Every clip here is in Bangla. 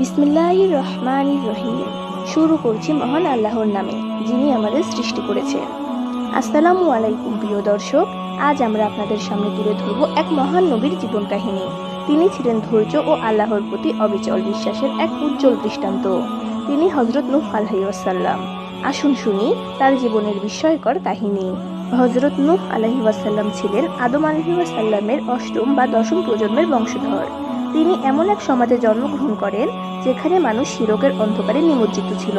বিসমিল্লাহির রহমানির রহিম। শুরু করছি মহান আল্লাহর নামে, যিনি আমাদের সৃষ্টি করেছেন। আসসালামু আলাইকুম প্রিয় দর্শক, আজ আমরা আপনাদের সামনে তুলে ধরব এক মহান নবীর জীবন কাহিনী। তিনি ছিলেন ধৈর্য ও আল্লাহর প্রতি অবিচল বিশ্বাসের এক উজ্জ্বল দৃষ্টান্ত। তিনি হযরত নূহ আলাইহিস সালাম। আসুন শুনি তার জীবনের বিস্ময়কর কাহিনী। হযরত নূহ আলাইহিস সালাম ছিলেন আদম আলাইহিস সালামের অষ্টম বা দশম প্রজন্মের বংশধর। তিনি এমন এক সমাজে জন্মগ্রহণ করেন যেখানে মানুষ শিরকের অন্ধকারে নিমজ্জিত ছিল।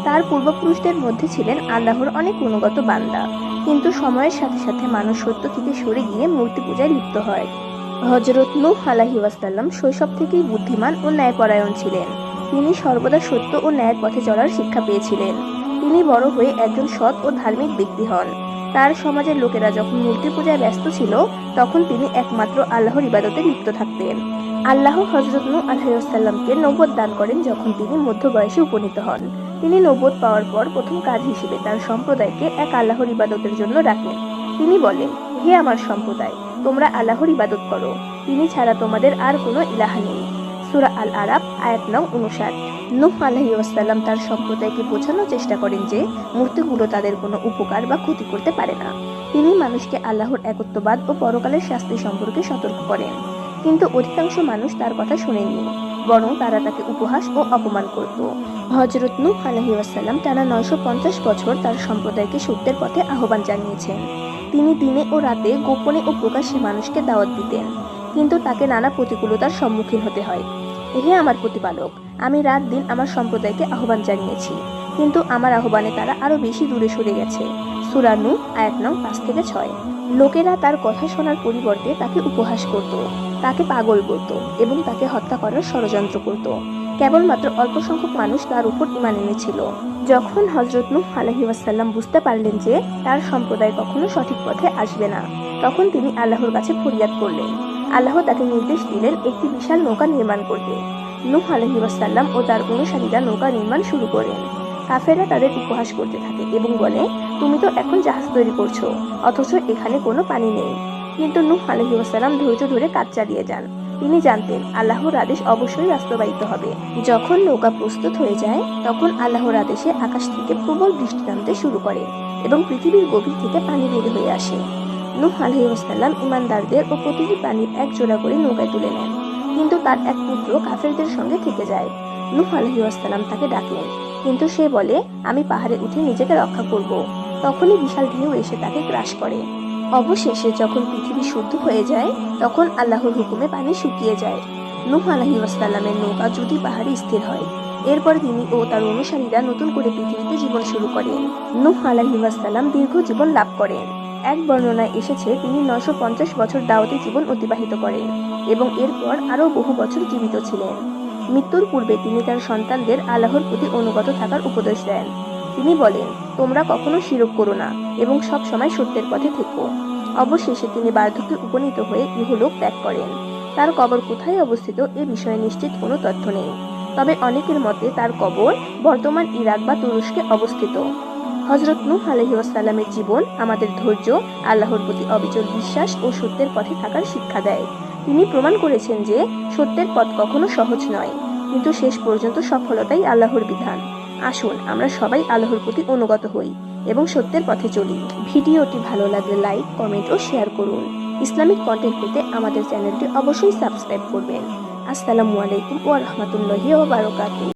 তার পূর্বপুরুষদের মধ্যে ছিলেন আল্লাহর অনেক গুণগত বান্দা, কিন্তু সময়ের সাথে সাথে মানুষ সত্য থেকে সরে গিয়ে মূর্তি পূজায় লিপ্ত হয়। হযরত নূহ আলাইহিস সালাম শৈশব থেকেই বুদ্ধিমান ও ন্যায়পরায়ণ ছিলেন। তিনি সর্বদা সত্য ও ন্যায়ের পথে চলার শিক্ষা পেয়েছিলেন। তিনি বড় হয়ে একজন সৎ ও ধার্মিক ব্যক্তি হন। তার সমাজের লোকেরা যখন মূর্তি পূজায় ব্যস্ত ছিল, তখন তিনি একমাত্র আল্লাহর ইবাদতে লিপ্ত থাকতেন। আল্লাহ হযরত নূহ আলাইহিস সালামকে নবুয়ত দান করেন যখন তিনি মধ্য বয়সে উপনীত হন। তিনি নবুয়ত পাওয়ার পর প্রথম কাজ হিসেবে তার সম্প্রদায়কে এক আল্লাহর ইবাদতের জন্য ডাকেন। তিনি বলেন, হে আমার সম্প্রদায়, তোমরা আল্লাহর ইবাদত করো, তিনি ছাড়া তোমাদের আর কোনো ইলাহা নেই। সূরা আল আরাফ আয়াত নং 59। নূহ আলাইহিস সালাম তার সম্প্রদায়কে বোঝানোর চেষ্টা করেন যে মূর্তিগুলো তাদের কোনো উপকার বা ক্ষতি করতে পারে না। তিনি মানুষকে আল্লাহর একত্ববাদ ও পরকালের শাস্তি সম্পর্কে সতর্ক করেন। কিন্তু অধিকাংশ মানুষ তার কথা শোনেননি, বরং তারা তাকে উপহাস ও অপমান করত। হযরত নূহ আলাইহিস সালাম টানা 950 বছর তার সম্প্রদায়কে সত্যের পথে আহ্বান জানিয়েছেন। তিনি দিনে ও রাতে গোপনে ও প্রকাশ্যে মানুষকে দাওয়াত দিতেন, কিন্তু তাকে নানা প্রতিকূলতার সম্মুখীন হতে হয়। হে আমার প্রতিপালক, আমি রাত দিন আমার সম্প্রদায়কে আহ্বান জানিয়েছি, কিন্তু আমার আহ্বানে তারা আরো বেশি দূরে সরে গেছে। সূরা নূহ আয়াত নং 5 থেকে 6। লোকেরা তার কথা শোনার পরিবর্তে তাকে উপহাস করত, তাকে পাগল বলত এবং তাকে হত্যা করার ষড়যন্ত্র করত। কেবলমাত্র অল্প সংখ্যক মানুষ তার উপর ঈমান এনেছিল। যখন হযরত নূহ আলাইহিস সালাম বুঝতে পারলেন যে তার সম্প্রদায় কখনো সঠিক পথে আসবে না, তখন তিনি আল্লাহর কাছে ফরিয়াদ করলেন। আল্লাহ তাকে নির্দেশ দিলেন একটি বিশাল নৌকা নির্মাণ করতে। নূহ আলাইহিস সালাম ও তার অনুসারীরা নৌকা নির্মাণ শুরু করেন। কাফেররা তাদের উপহাস করতে থাকে এবং বলে, তুমি তো এখন জাহাজ তৈরি করছো, অথচ এখানে কোনো পানি নেই। কিন্তু নূহ আলাইহিস সালাম ধৈর্য ধরে কাজ চালিয়ে যান। তিনি জানতেন আল্লাহর আদেশ অবশ্যই বাস্তবায়িত হবে। যখন নৌকা প্রস্তুত হয়ে যায়, তখন আল্লাহর আদেশে আকাশ থেকে প্রবল বৃষ্টি নামতে শুরু করে এবং পৃথিবীর গভীর থেকে পানি বের হয়ে আসে। নূহ আলাইহিস সালাম ঈমানদারদের ও প্রতিটি প্রাণীর এক জোড়া করে নৌকায় তুলে নেন, কিন্তু তার এক পুত্র কাফেরদের সঙ্গে থেকে যায়। নূহ আলাইহিস সালাম তাকে ডাকলেন, কিন্তু সে বলে, আমি পাহাড়ে উঠে নিজেকে রক্ষা করব। তখনই বিশাল ঢেউ এসে তাকে গ্রাস করে। অবশেষে যখন পৃথিবী শুদ্ধ হয়ে যায়, তখন আল্লাহর হুকুমে পানি শুকিয়ে যায়। নূহ আলাইহিস সালামের নৌকা যদি পাহাড়ে স্থির হয়। এরপর তিনি ও তার অনুসারীরা নতুন করে পৃথিবীতে জীবন শুরু করেন। নূহ আলাইহিস সালাম দীর্ঘ জীবন লাভ করেন। এক বর্ণনায় এসেছে তিনি 950 বছর দাওয়াতি জীবন অতিবাহিত করেন এবং এরপর আরও বহু বছর জীবিত ছিলেন। মৃত্যুর পূর্বে তিনি তার সন্তানদের আল্লাহর প্রতি অনুগত থাকার উপদেশ দেন। তিনি বলেন, তোমরা কখনো শিরক করো না এবং সব সময় সত্যের পথে থেকো। অবশেষে তিনি বার্ধক্যে উপনীত হয়ে ইহলোক ত্যাগ করেন। তার কবর কোথায় অবস্থিত এ বিষয়ে নিশ্চিত কোনো তথ্য নেই, তবে অনেকের মতে তার কবর বর্তমান ইরাক বা তুরস্কে অবস্থিত। হযরত নূহ আলাইহিস সালামের জীবন আমাদের ধৈর্য, আল্লাহর প্রতি অবিচল বিশ্বাস ও সত্যের পথে থাকার শিক্ষা দেয়। তিনি প্রমাণ করেছেন যে সত্যের পথ কখনো সহজ নয়, কিন্তু শেষ পর্যন্ত সফলতাই আল্লাহর বিধান। আসুন আমরা সবাই আল্লাহর প্রতি অনুগত হই এবং সত্যের পথে চলি। ভিডিওটি ভালো লাগলে লাইক, কমেন্ট ও শেয়ার করুন। ইসলামিক কন্টেন্ট পেতে আমাদের চ্যানেলটি অবশ্যই সাবস্ক্রাইব করবেন। আসসালামু আলাইকুম ওয়া রাহমাতুল্লাহি ওয়া বারাকাতুহু।